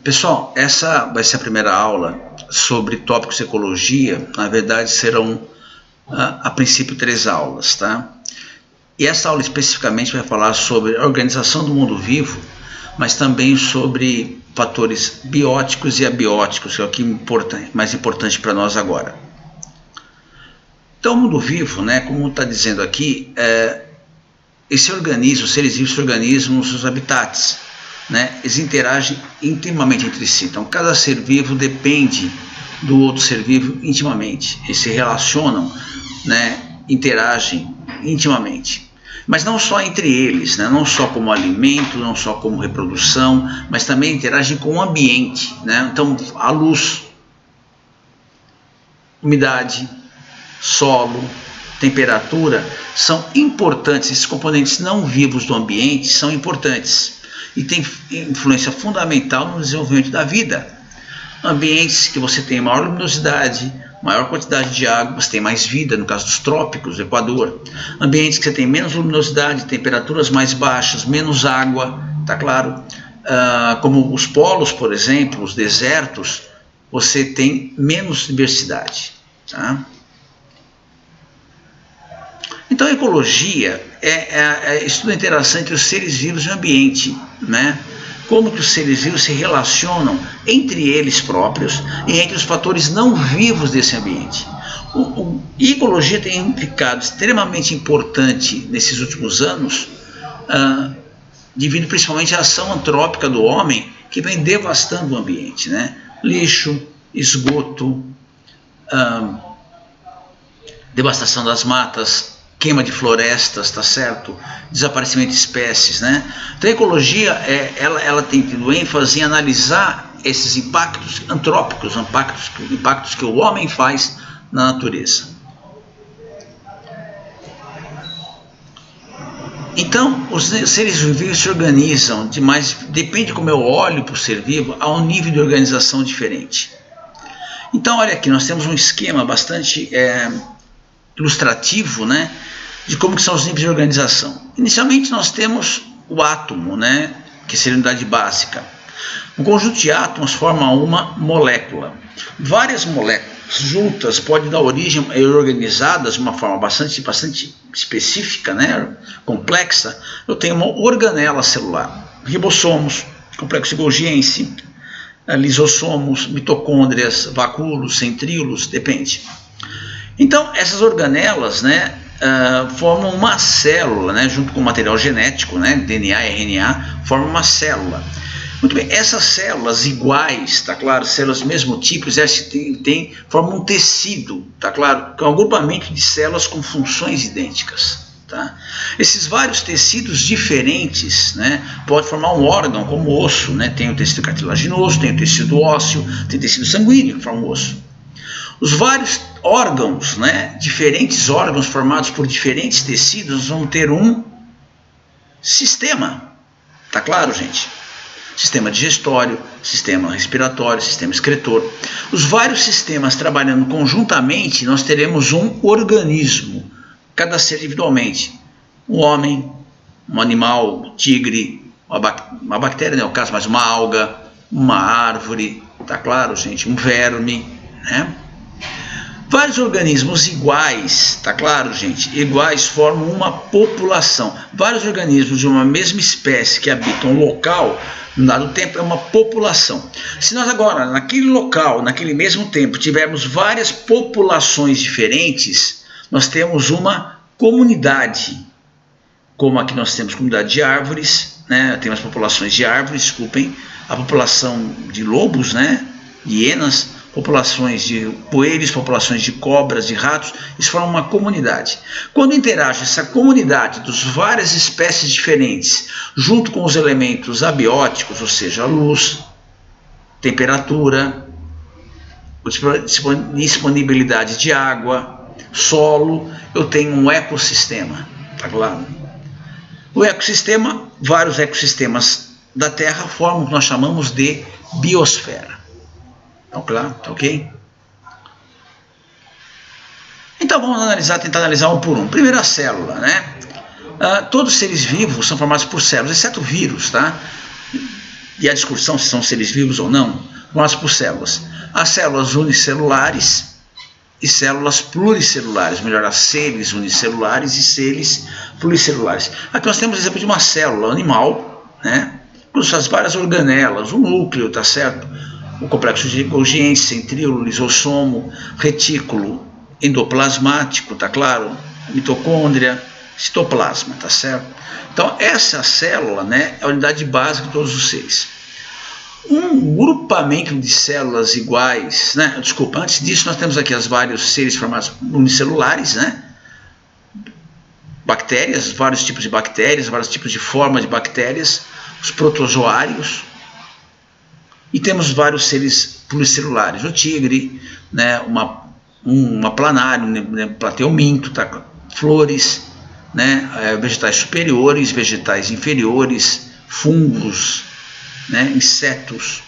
Pessoal, essa vai ser a primeira aula sobre tópicos de ecologia. Na verdade, serão a princípio 3 aulas, tá? E essa aula especificamente vai falar sobre a organização do mundo vivo, mas também sobre fatores bióticos e abióticos, que é o que mais importante para nós agora. Então, o mundo vivo, né, como está dizendo aqui, esse organismo, os seres vivos se organizam nos seus habitats, né? Eles interagem intimamente entre si. Então, cada ser vivo depende do outro ser vivo intimamente. Eles se relacionam, né? Interagem intimamente. Mas não só entre eles, né? Não só como alimento, não só como reprodução, mas também interagem com o ambiente, né? Então, a luz, umidade, solo, temperatura são importantes. Esses componentes não vivos do ambiente são importantes e têm influência fundamental no desenvolvimento da vida. Ambientes que você tem maior luminosidade, maior quantidade de água, você tem mais vida, no caso dos trópicos, do Equador. Ambientes que você tem menos luminosidade, temperaturas mais baixas, menos água, tá claro? Como os polos, por exemplo, os desertos, você tem menos diversidade, tá? Então, a ecologia estuda a interação entre os seres vivos e o ambiente, né? Como que os seres vivos se relacionam entre eles próprios e entre os fatores não vivos desse ambiente. A ecologia tem um implicado extremamente importante nesses últimos anos, devido principalmente à ação antrópica do homem, que vem devastando o ambiente, né? Lixo, esgoto, devastação das matas, queima de florestas, tá certo? Desaparecimento de espécies, né? Então a ecologia, ela tem tido ênfase em analisar esses impactos antrópicos, impactos que o homem faz na natureza. Então, os seres vivos se organizam, depende de como eu olho para o ser vivo, há um nível de organização diferente. Então, olha aqui, nós temos um esquema bastante ilustrativo, né, de como que são os níveis de organização. Inicialmente nós temos o átomo, né, que seria a unidade básica. Um conjunto de átomos forma uma molécula. Várias moléculas juntas podem dar origem e organizadas de uma forma bastante específica, né, complexa. Eu tenho uma organela celular, ribossomos, complexo golgiense, lisossomos, mitocôndrias, vacúolos, centríolos, depende. Então, essas organelas, né, formam uma célula, né, junto com o material genético, né, DNA e RNA, formam uma célula. Muito bem, essas células iguais, tá claro, células do mesmo tipo, formam um tecido, tá claro, que é um agrupamento de células com funções idênticas. Tá? Esses vários tecidos diferentes, né, podem formar um órgão, como o osso, né, tem o tecido cartilaginoso, tem o tecido ósseo, tem o tecido sanguíneo que forma o osso. Os vários órgãos, né, diferentes órgãos formados por diferentes tecidos, vão ter um sistema. Tá claro, gente? Sistema digestório, sistema respiratório, sistema excretor. Os vários sistemas trabalhando conjuntamente, nós teremos um organismo, cada ser individualmente. Um homem, um animal, um tigre, uma bactéria, não é o caso, mas uma alga, uma árvore, tá claro, gente? Um verme, né? Vários organismos iguais, tá claro, gente? Iguais formam uma população. Vários organismos de uma mesma espécie que habitam um local, num dado tempo, é uma população. Se nós agora, naquele local, naquele mesmo tempo, tivermos várias populações diferentes, nós temos uma comunidade. Como aqui nós temos comunidade de árvores, né? Temos populações de árvores, desculpem, a população de lobos, né? De hienas, populações de coelhos, populações de cobras, de ratos, isso forma uma comunidade. Quando interage essa comunidade das várias espécies diferentes, junto com os elementos abióticos, ou seja, a luz, temperatura, disponibilidade de água, solo, eu tenho um ecossistema, tá claro? O ecossistema, vários ecossistemas da Terra formam o que nós chamamos de biosfera. Então, claro, tá ok? Então vamos tentar analisar um por um. Primeiro a célula, né? Todos os seres vivos são formados por células, exceto o vírus, tá? e a discussão se são seres vivos ou não, formados por células. As células unicelulares e células pluricelulares, melhor, as seres unicelulares e seres pluricelulares. Aqui nós temos o exemplo de uma célula animal, né, com suas várias organelas, o núcleo, tá certo? O complexo de Golgi, centríolo, lisossomo, retículo endoplasmático, tá claro? Mitocôndria, citoplasma, tá certo? Então, essa célula, né, é a unidade básica de todos os seres. Um grupamento de células iguais, né? Desculpa, antes disso nós temos aqui os vários seres formados unicelulares, né? Bactérias, vários tipos de bactérias, vários tipos de formas de bactérias, os protozoários, e temos vários seres pluricelulares, o tigre, né? uma planário, né? Plateuminto, tá? Flores, né? Vegetais superiores, vegetais inferiores, fungos, né? Insetos.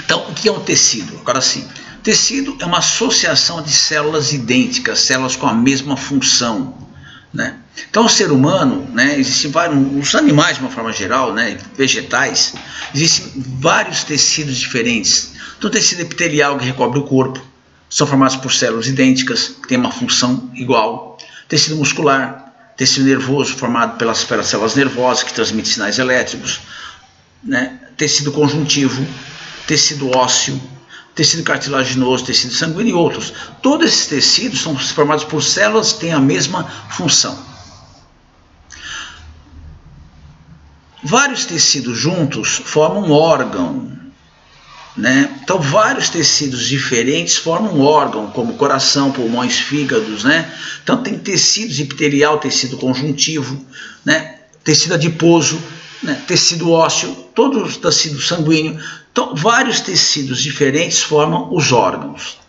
Então, o que é um tecido? Agora sim, tecido é uma associação de células idênticas, células com a mesma função, né? Então, o ser humano, né, existem vários, os animais de uma forma geral, né, vegetais, existem vários tecidos diferentes. Então, o tecido epitelial que recobre o corpo são formados por células idênticas, que têm uma função igual. Tecido muscular, tecido nervoso formado pelas células nervosas que transmitem sinais elétricos, né? Tecido conjuntivo, tecido ósseo, tecido cartilaginoso, tecido sanguíneo e outros. Todos esses tecidos são formados por células que têm a mesma função. Vários tecidos juntos formam um órgão, né? Então, vários tecidos diferentes formam um órgão, como coração, pulmões, fígados, né? Então, tem tecidos epitelial, tecido conjuntivo, né? Tecido adiposo, né? Tecido ósseo, todo o tecido sanguíneo. Então, vários tecidos diferentes formam os órgãos.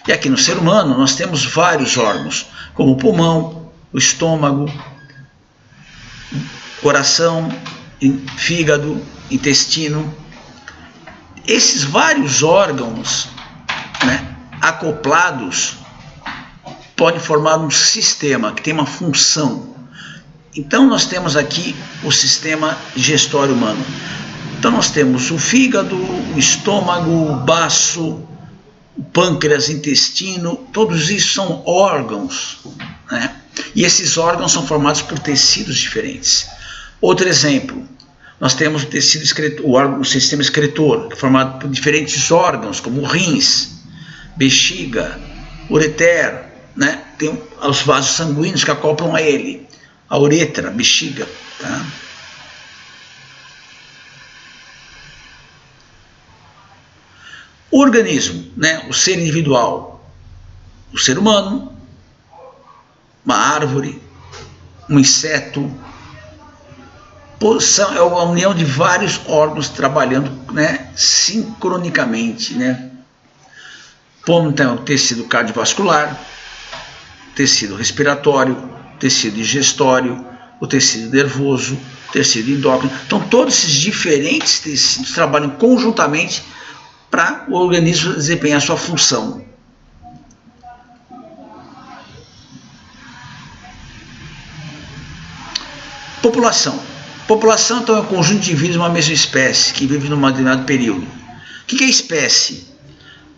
E aqui no ser humano, nós temos vários órgãos, como o pulmão, o estômago, coração, fígado, intestino. Esses vários órgãos, né, acoplados podem formar um sistema que tem uma função. Então nós temos aqui o sistema digestório humano. Então nós temos o fígado, o estômago, o baço, o pâncreas, intestino, todos isso são órgãos, né? E esses órgãos são formados por tecidos diferentes. Outro exemplo, nós temos o tecido excretor, o sistema excretor, formado por diferentes órgãos, como rins, bexiga, ureter, né? Tem os vasos sanguíneos que acoplam a ele, a uretra, bexiga, tá? O organismo, né? O ser individual, o ser humano, uma árvore, um inseto, é a união de vários órgãos trabalhando, né, sincronicamente, né? Como tem o tecido cardiovascular, tecido respiratório, tecido digestório, o tecido nervoso, tecido endócrino. Então, todos esses diferentes tecidos trabalham conjuntamente para o organismo desempenhar a sua função. População. População, então, é um conjunto de indivíduos de uma mesma espécie, que vive num determinado período. O que é espécie?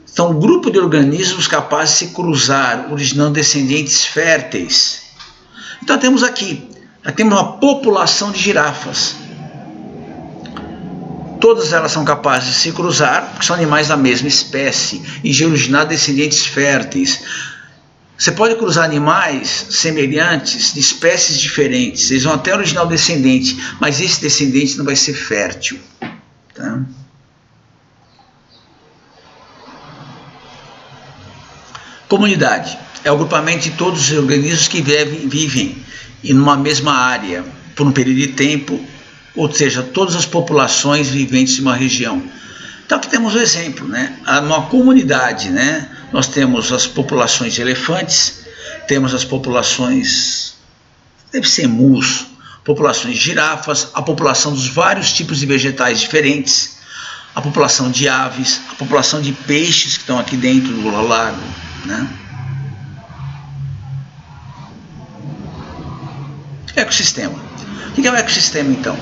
São um grupo de organismos capazes de se cruzar, originando descendentes férteis. Então temos aqui uma população de girafas. Todas elas são capazes de se cruzar, porque são animais da mesma espécie, e de originar descendentes férteis. Você pode cruzar animais semelhantes de espécies diferentes, eles vão até originar o descendente, mas esse descendente não vai ser fértil. Tá? Comunidade é o agrupamento de todos os organismos que vivem em uma mesma área por um período de tempo, ou seja, todas as populações viventes de uma região. Então aqui temos um exemplo, né? Numa comunidade, né? Nós temos as populações de elefantes, temos as populações, deve ser emus, populações de girafas, a população dos vários tipos de vegetais diferentes, a população de aves, a população de peixes que estão aqui dentro do lago, né? Ecossistema. O que é o ecossistema, então?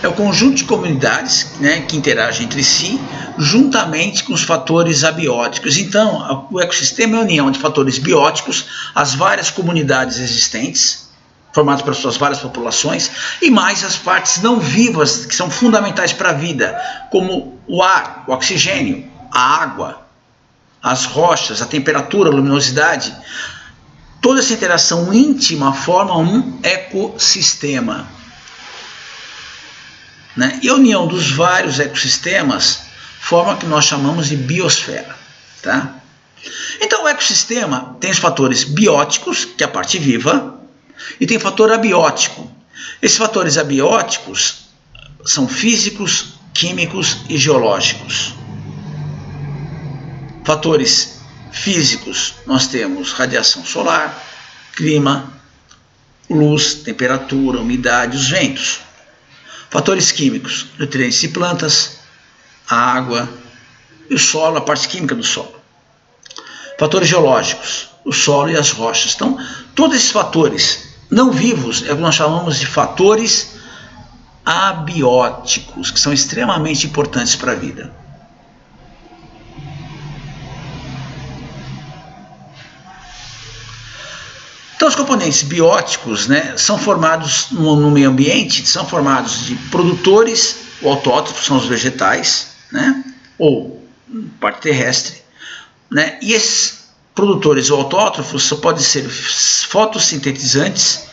É o conjunto de comunidades, né, que interagem entre si, juntamente com os fatores abióticos. Então, o ecossistema é a união de fatores bióticos, as várias comunidades existentes, formadas pelas suas várias populações, e mais as partes não vivas, que são fundamentais para a vida, como o ar, o oxigênio, a água, as rochas, a temperatura, a luminosidade. Toda essa interação íntima forma um ecossistema. Né? E a união dos vários ecossistemas forma o que nós chamamos de biosfera. Tá? Então o ecossistema tem os fatores bióticos, que é a parte viva, e tem fator abiótico. Esses fatores abióticos são físicos, químicos e geológicos. Fatores físicos, nós temos radiação solar, clima, luz, temperatura, umidade, os ventos. Fatores químicos, nutrientes de plantas, a água e o solo, a parte química do solo. Fatores geológicos, o solo e as rochas. Então, todos esses fatores não vivos é o que nós chamamos de fatores abióticos, que são extremamente importantes para a vida. Então, os componentes bióticos, né, são formados no meio ambiente, são formados de produtores, o autótrofo são os vegetais, né, ou parte terrestre, né, e esses produtores ou autótrofos só podem ser fotossintetizantes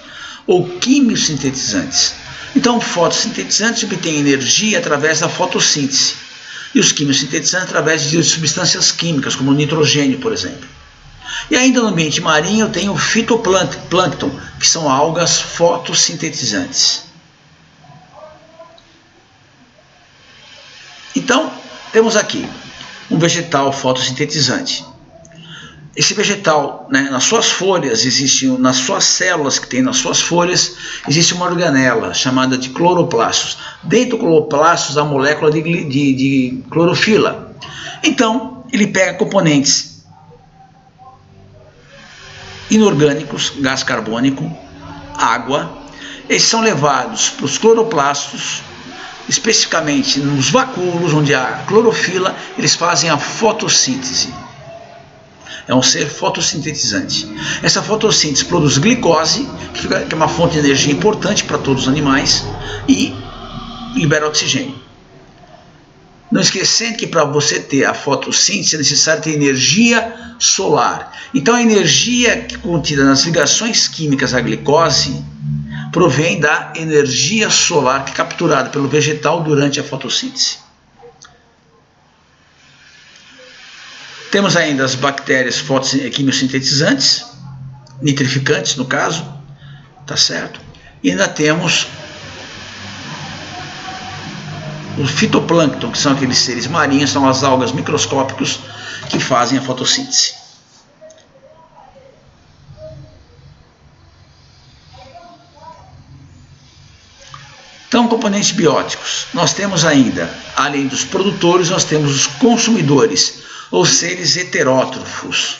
ou quimiosintetizantes. Então, fotossintetizantes obtêm energia através da fotossíntese e os quimiosintetizantes através de substâncias químicas, como o nitrogênio, por exemplo. E ainda no ambiente marinho tem o fitoplâncton, que são algas fotossintetizantes. Então, temos aqui um vegetal fotossintetizante. Esse vegetal, né, nas suas folhas, nas suas células que tem nas suas folhas, existe uma organela chamada de cloroplastos. Dentro do cloroplastos, a molécula de clorofila. Então, ele pega componentes inorgânicos, gás carbônico, água, eles são levados para os cloroplastos, especificamente nos vacúolos, onde há clorofila, eles fazem a fotossíntese. É um ser fotossintetizante. Essa fotossíntese produz glicose, que é uma fonte de energia importante para todos os animais, e libera oxigênio. Não esquecendo que para você ter a fotossíntese é necessário ter energia solar. Então a energia contida nas ligações químicas à glicose provém da energia solar que é capturada pelo vegetal durante a fotossíntese. Temos ainda as bactérias quimiosintetizantes, nitrificantes no caso, tá certo? E ainda temos o fitoplâncton, que são aqueles seres marinhos, são as algas microscópicas que fazem a fotossíntese. Então, componentes bióticos. Nós temos ainda, além dos produtores, nós temos os consumidores, ou seres heterótrofos.